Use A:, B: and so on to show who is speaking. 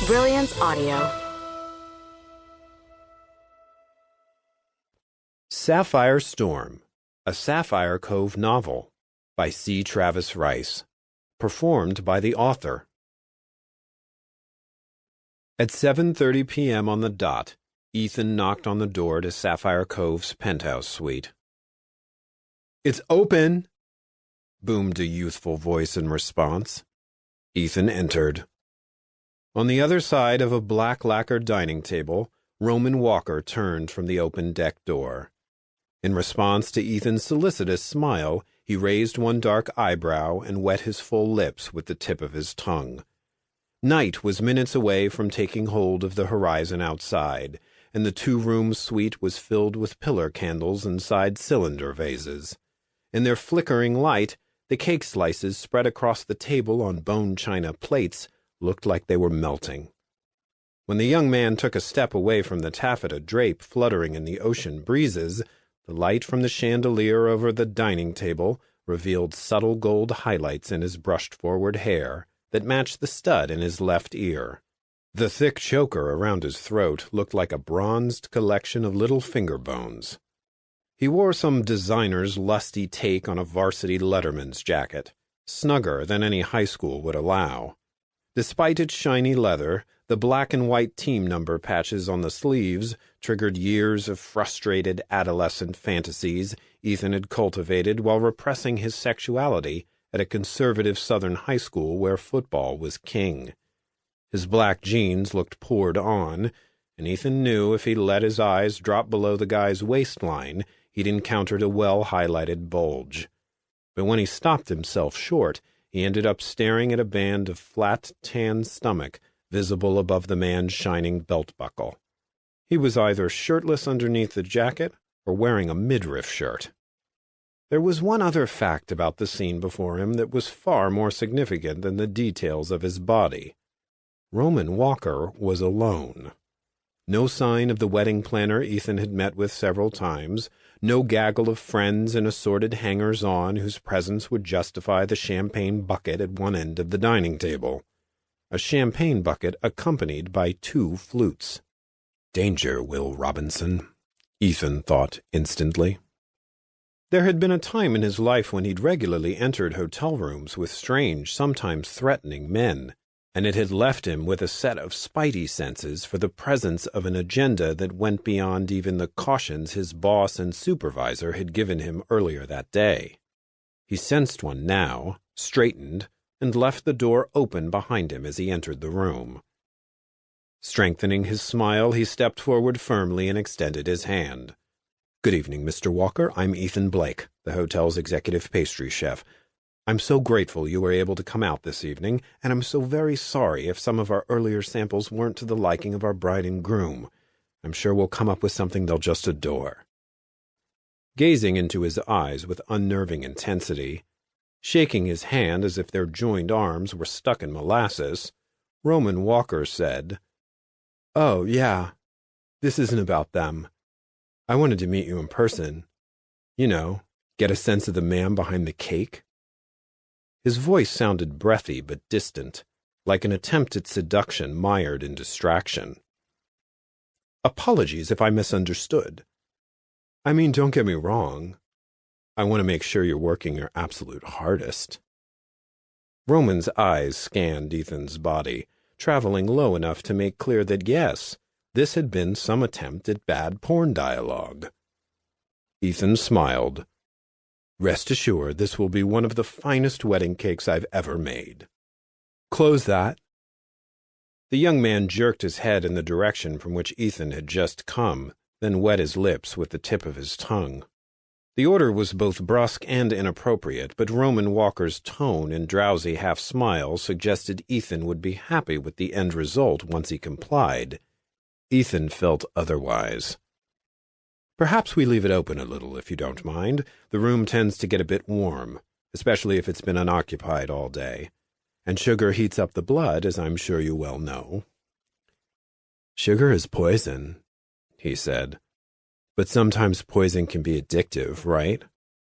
A: Brilliance Audio.
B: Sapphire Storm, a Sapphire Cove novel by C. Travis Rice, performed by the author. At 7:30 p.m. on the dot, Ethan knocked on the door to Sapphire Cove's penthouse suite. "It's open!" boomed a youthful voice in response. Ethan entered. On the other side of a black lacquered dining table, Roman Walker turned from the open deck door. In response to Ethan's solicitous smile, he raised one dark eyebrow and wet his full lips with the tip of his tongue. Night was minutes away from taking hold of the horizon outside, and the two-room suite was filled with pillar candles inside cylinder vases. In their flickering light, the cake slices spread across the table on bone china plates looked like they were melting. When the young man took a step away from the taffeta drape fluttering in the ocean breezes, the light from the chandelier over the dining table revealed subtle gold highlights in his brushed-forward hair that matched the stud in his left ear. The thick choker around his throat looked like a bronzed collection of little finger bones. He wore some designer's lusty take on a varsity letterman's jacket, snugger than any high school would allow. Despite its shiny leather, the black and white team number patches on the sleeves triggered years of frustrated adolescent fantasies Ethan had cultivated while repressing his sexuality at a conservative Southern high school where football was king. His black jeans looked poured on, and Ethan knew if he let his eyes drop below the guy's waistline, he'd encountered a well-highlighted bulge. But when he stopped himself short, he ended up staring at a band of flat, tan stomach visible above the man's shining belt buckle. He was either shirtless underneath the jacket or wearing a midriff shirt. There was one other fact about the scene before him that was far more significant than the details of his body. Roman Walker was alone. No sign of the wedding planner Ethan had met with several times, no gaggle of friends and assorted hangers-on whose presence would justify the champagne bucket at one end of the dining table. A champagne bucket accompanied by 2 flutes. "Danger, Will Robinson," Ethan thought instantly. There had been a time in his life when he'd regularly entered hotel rooms with strange, sometimes threatening men, and it had left him with a set of spidey senses for the presence of an agenda that went beyond even the cautions his boss and supervisor had given him earlier that day. He sensed one now, straightened, and left the door open behind him as he entered the room. Strengthening his smile, he stepped forward firmly and extended his hand. "Good evening, Mr. Walker. I'm Ethan Blake, the hotel's executive pastry chef. I'm so grateful you were able to come out this evening, and I'm so very sorry if some of our earlier samples weren't to the liking of our bride and groom. I'm sure we'll come up with something they'll just adore." Gazing into his eyes with unnerving intensity, shaking his hand as if their joined arms were stuck in molasses, Roman Walker said, "Oh, yeah, this isn't about them. I wanted to meet you in person. You know, get a sense of the man behind the cake." His voice sounded breathy but distant, like an attempt at seduction mired in distraction. "Apologies if I misunderstood. I mean, don't get me wrong. I want to make sure you're working your absolute hardest." Roman's eyes scanned Ethan's body, traveling low enough to make clear that yes, this had been some attempt at bad porn dialogue. Ethan smiled. "Rest assured, this will be one of the finest wedding cakes I've ever made." "Close that." The young man jerked his head in the direction from which Ethan had just come, then wet his lips with the tip of his tongue. The order was both brusque and inappropriate, but Roman Walker's tone and drowsy half-smile suggested Ethan would be happy with the end result once he complied. Ethan felt otherwise. "Perhaps we leave it open a little, if you don't mind. The room tends to get a bit warm, especially if it's been unoccupied all day. And sugar heats up the blood, as I'm sure you well know." "Sugar is poison," he said. "But sometimes poison can be addictive, right?"